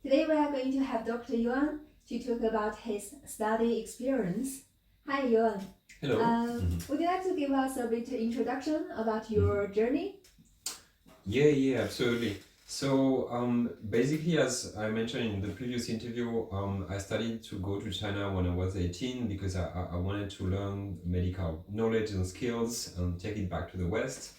Today we are going to have Dr. Yoann to talk about his study experience. Hi Yoann. Hello. Would you like to give us a bit introduction about your journey? Yeah, absolutely. So basically, as I mentioned in the previous interview, I started to go to China when I was 18 because I wanted to learn medical knowledge and skills and take it back to the West.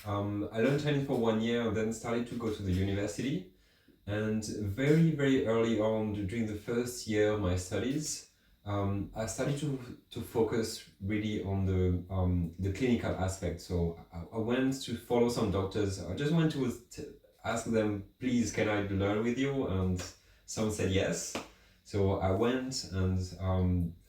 I learned Chinese for 1 year and then started to go to the university. And very early on, during the first year of my studies, I started to focus really on the clinical aspect. So I went to follow some doctors. I just went to ask them, please, can I learn with you? And some said yes. So I went, and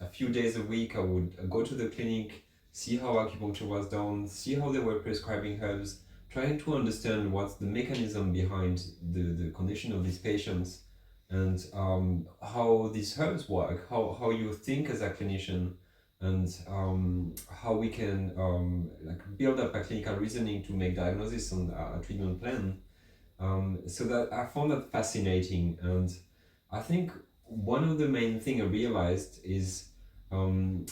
a few days a week I would go to the clinic, see how acupuncture was done, see how they were prescribing herbs, trying to understand what's the mechanism behind the condition of these patients, and how these herbs work, how you think as a clinician, and how we can like build up a clinical reasoning to make diagnosis and a treatment plan. So that I found that fascinating, and I think one of the main thing I realized is um,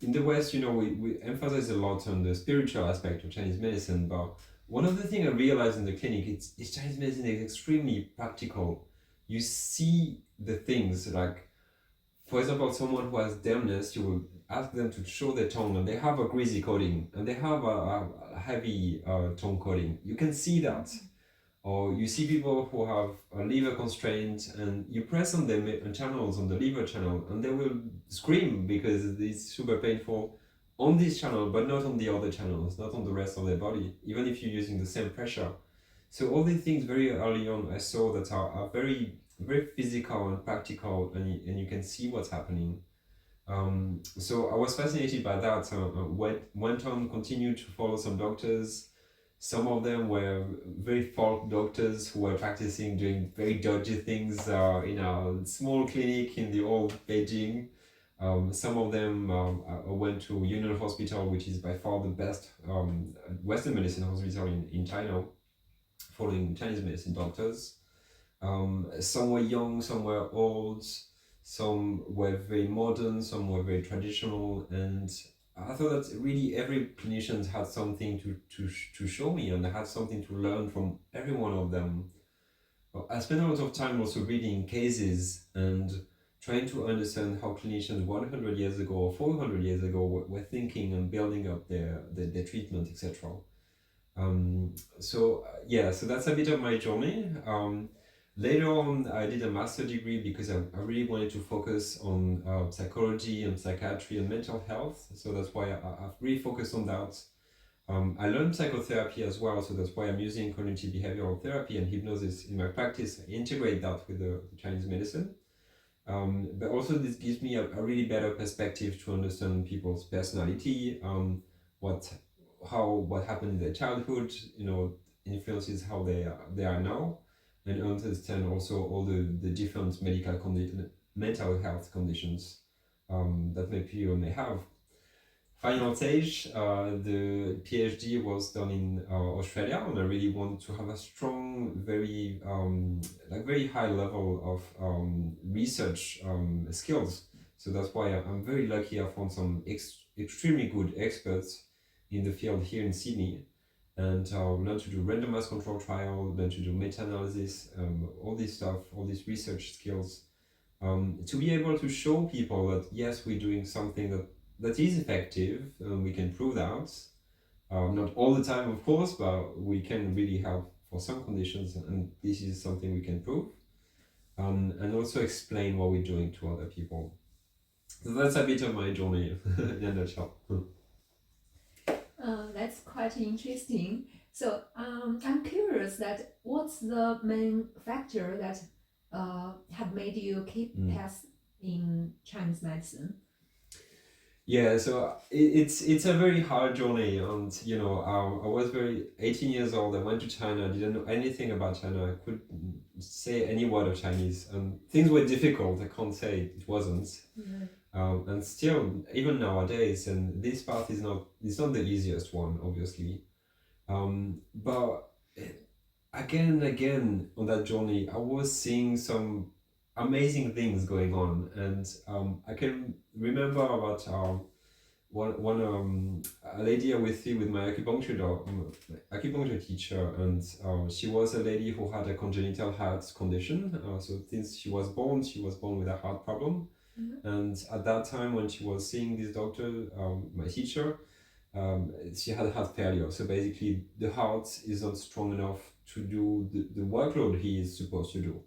in the West, we emphasize a lot on the spiritual aspect of Chinese medicine, but one of the things I realized in the clinic is Chinese medicine is extremely practical. You see the things like, for example, someone who has deafness, you will ask them to show their tongue, and they have a greasy coating, and they have a heavy tongue coating. You can see that. Or you see people who have a liver constraint, and you press on the channels, on the liver channel, and they will scream because it's super painful on this channel, but not on the other channels, not on the rest of their body, even if you're using the same pressure. So all these things very early on I saw that are very physical and practical, and you can see what's happening. So I was fascinated by that. Went on, continued to follow some doctors. Some of them were very folk doctors who were practicing doing very dodgy things in a small clinic in the old Beijing. Some of them I went to Union Hospital, which is by far the best Western medicine hospital in China, following Chinese medicine doctors. Some were young, some were old, some were very modern, some were very traditional, and I thought that really every clinician had something to show me, and I had something to learn from every one of them. I spent a lot of time also reading cases and trying to understand how clinicians 100 years ago or 400 years ago were thinking and building up their treatment, etc. So that's a bit of my journey. Later on, I did a master's degree because I really wanted to focus on psychology and psychiatry and mental health. So that's why I've really focused on that. I learned psychotherapy as well, so that's why I'm using cognitive behavioral therapy and hypnosis in my practice. I integrate that with the Chinese medicine. But also this gives me a really better perspective to understand people's personality, what happened in their childhood, influences how they are now, and understand also all the different mental health conditions that people may have. Final stage, the PhD was done in Australia, and I really want to have a strong, very high level of research skills. So that's why I'm very lucky. I found some extremely good experts in the field here in Sydney, and learn to do randomized control trial, learn to do meta-analysis, all this stuff, all these research skills, to be able to show people that yes, we're doing something that is effective, and we can prove that. Not all the time, of course, but we can really help for some conditions, and this is something we can prove. And also explain what we're doing to other people. So that's a bit of my journey in a nutshell. That's quite interesting. So I'm curious that what's the main factor that have made you keep path in Chinese medicine? Yeah, so it's a very hard journey, and I was 18 years old. I went to China. Didn't know anything about China. I couldn't say any word of Chinese, and things were difficult. I can't say it wasn't. And still, even nowadays, and this path is not the easiest one, obviously. But again and again on that journey, I was seeing some amazing things going on, and I can remember about one a lady I would see with my acupuncture teacher, and she was a lady who had a congenital heart condition. So since she was born with a heart problem, and at that time when she was seeing this doctor, my teacher, she had heart failure. So basically, the heart is not strong enough to do the workload he is supposed to do,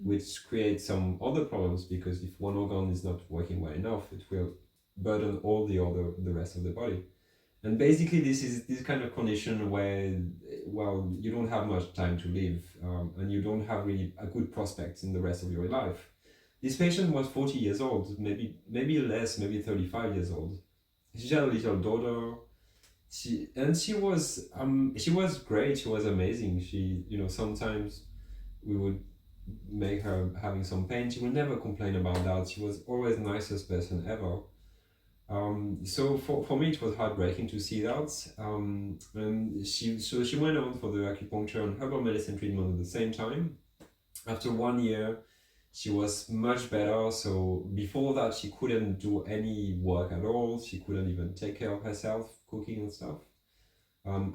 which creates some other problems because if one organ is not working well enough, it will burden all the rest of the body. And basically, this is this kind of condition where, well, you don't have much time to live, and you don't have really a good prospect in the rest of your life. This patient was 40 years old, maybe less, maybe 35 years old. She had a little daughter. She was great. She was amazing. She, sometimes we would make her having some pain. She would never complain about that. She was always the nicest person ever. So for me, it was heartbreaking to see that. And she went on for the acupuncture and herbal medicine treatment at the same time. After 1 year, she was much better. So before that, she couldn't do any work at all. She couldn't even take care of herself, cooking and stuff.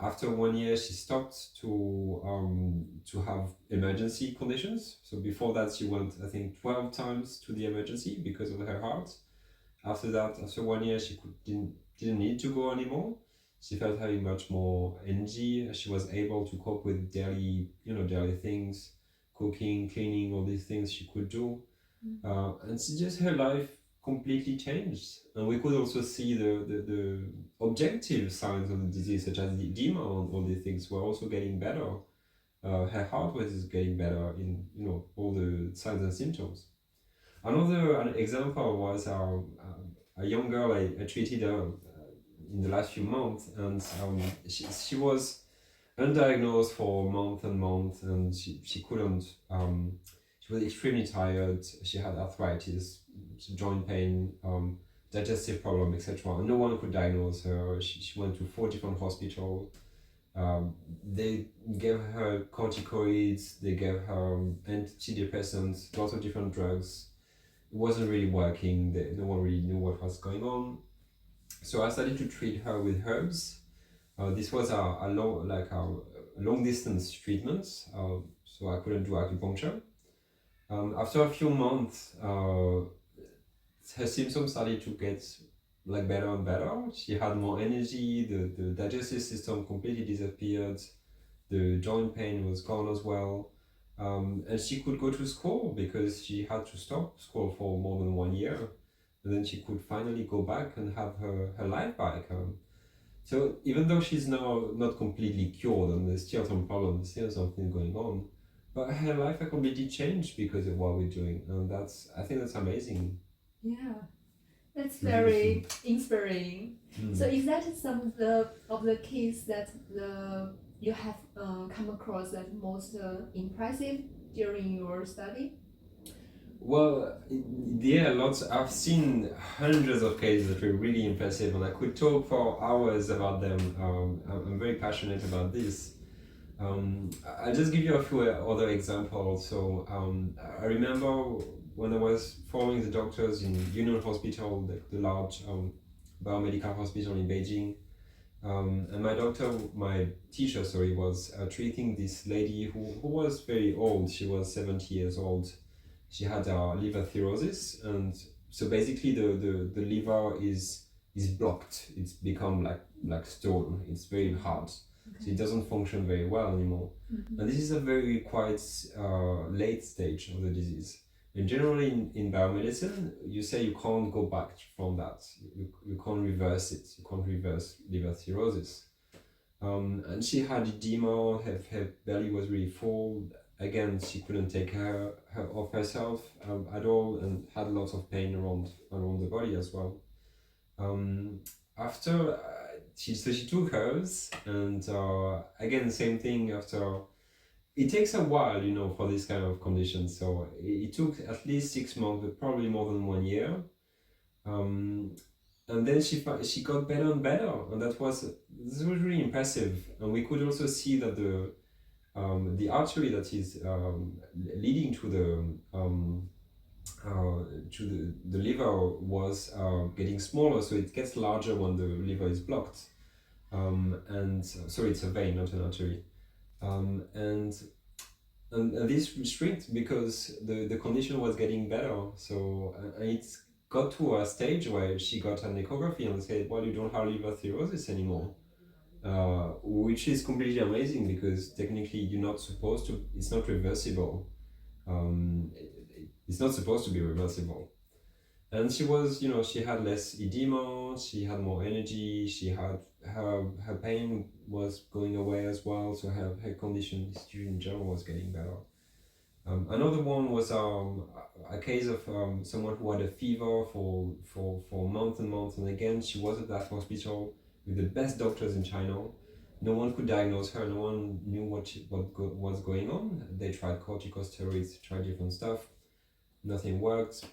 After 1 year, she stopped to have emergency conditions. So before that, she went, I think, 12 times to the emergency because of her heart. After that, after 1 year, she didn't need to go anymore. She felt having much more energy. She was able to cope with daily things, cooking, cleaning, all these things she could do. And she just, her life completely changed. And we could also see the objective signs of the disease, such as the edema and all these things, were also getting better. Her heart was getting better in all the signs and symptoms. Another example was a young girl I treated in the last few months, and she was undiagnosed for months and months, and she couldn't. She was extremely tired. She had arthritis, joint pain, digestive problem, etc. And no one could diagnose her. She went to 4 different hospitals. They gave her corticoids, they gave her antidepressants, lots of different drugs. It wasn't really working. No one really knew what was going on. So I started to treat her with herbs. This was a long distance treatment, so I couldn't do acupuncture. After a few months, her symptoms started to get better and better. She had more energy. The digestive system completely disappeared. The joint pain was gone as well. And she could go to school because she had to stop school for more than 1 year. And then she could finally go back and have her life back. So even though she's now not completely cured and there's still some problems, still something going on, but her life had completely changed because of what we're doing. And I think that's amazing. Yeah, that's very inspiring. So is that some of the case that you have come across that most impressive during your study? Well, yeah, lots. I've seen hundreds of cases that were really impressive, and I could talk for hours about them. I'm very passionate about this. I'll just give you a few other examples. So I remember when I was following the doctors in Union Hospital, the large biomedical hospital in Beijing. And my teacher, sorry, was treating this lady who was very old. She was 70 years old. She had liver cirrhosis, and so basically the liver is blocked. It's become like stone. It's very hard. So it doesn't function very well anymore. And this is a very quite late stage of the disease. And generally in biomedicine, you say you can't go back from that. You can't reverse it. You can't reverse liver cirrhosis. And she had edema, her belly was really full. Again, she couldn't take care of herself at all, and had lots of pain around the body as well. After she took hers, and again, same thing. After it takes a while, for this kind of condition. So it took at least 6 months, but probably more than 1 year. And then she got better and better, and this was really impressive. And we could also see that the artery that is leading to the liver was getting smaller, so it gets larger when the liver is blocked. And so it's a vein, not an artery. And this shrinked because the condition was getting better. So it got to a stage where she got an ecography and said, well, you don't have liver cirrhosis anymore. Which is completely amazing because technically you're not supposed to, it's not reversible. It's not supposed to be reversible. And she was, she had less edema, she had more energy, she had, her pain was going away as well, so her condition in general was getting better. Another one was a case of someone who had a fever for months and months, and again, she was at that hospital with the best doctors in China. No one could diagnose her, no one knew what was going on. They tried corticosteroids, tried different stuff, nothing worked.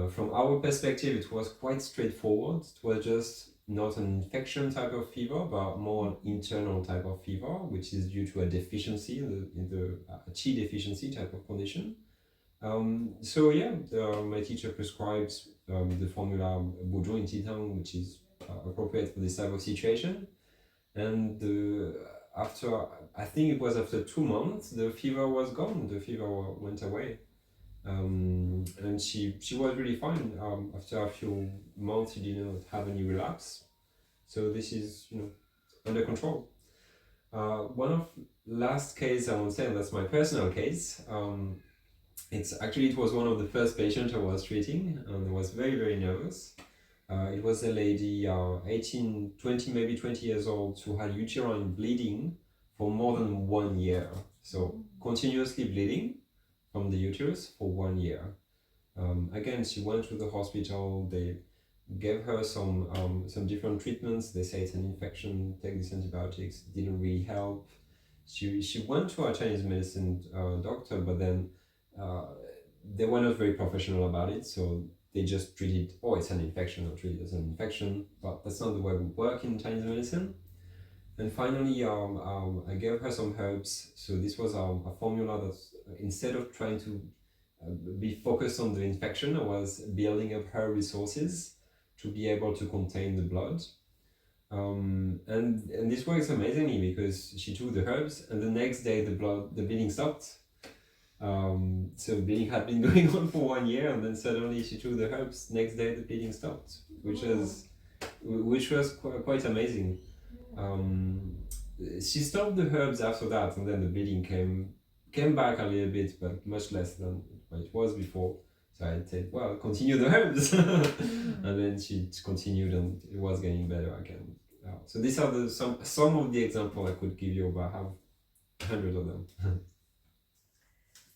From our perspective, it was quite straightforward. It was just not an infection type of fever, but more an internal type of fever, which is due to a deficiency in the qi deficiency type of condition. So yeah, my teacher prescribed the formula Bouzhou in Titang, which is appropriate for this type of situation. And after, I think it was after 2 months, the fever was gone. The fever went away. And she was really fine. After a few months, she didn't have any relapse. So this is, under control. One of last case I won't say, that's my personal case. It was one of the first patients I was treating, and I was very, very nervous. It was a lady, 20 maybe 20 years old, who had uterine bleeding for more than 1 year. So continuously bleeding from the uterus for 1 year. Again, she went to the hospital, they gave her some different treatments. They say it's an infection, take these antibiotics, didn't really help. She went to a Chinese medicine doctor, but then they were not very professional about it, so they just treated, it's an infection, or treat it as an infection, but that's not the way we work in Chinese medicine. And finally, I gave her some herbs. So this was a formula that instead of trying to be focused on the infection, I was building up her resources to be able to contain the blood. And this works amazingly because she took the herbs and the next day the bleeding stopped. So bleeding had been going on for 1 year, and then suddenly she took the herbs, next day the bleeding stopped, which was quite amazing. She stopped the herbs after that, and then the bleeding came back a little bit, but much less than what it was before. So I said, well, continue the herbs. And then she continued, and it was getting better again. So these are some of the examples I could give you, but I have hundreds of them.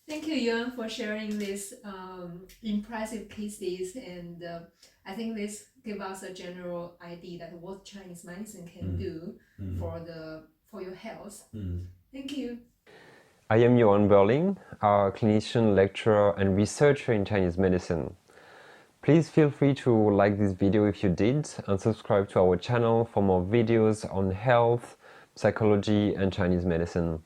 Thank you, Yoann, for sharing these impressive cases, and I think this gives us a general idea that what Chinese medicine can do for your health. Thank you. I am Yoann Berling, a clinician, lecturer, and researcher in Chinese medicine. Please feel free to like this video if you did, and subscribe to our channel for more videos on health, psychology, and Chinese medicine.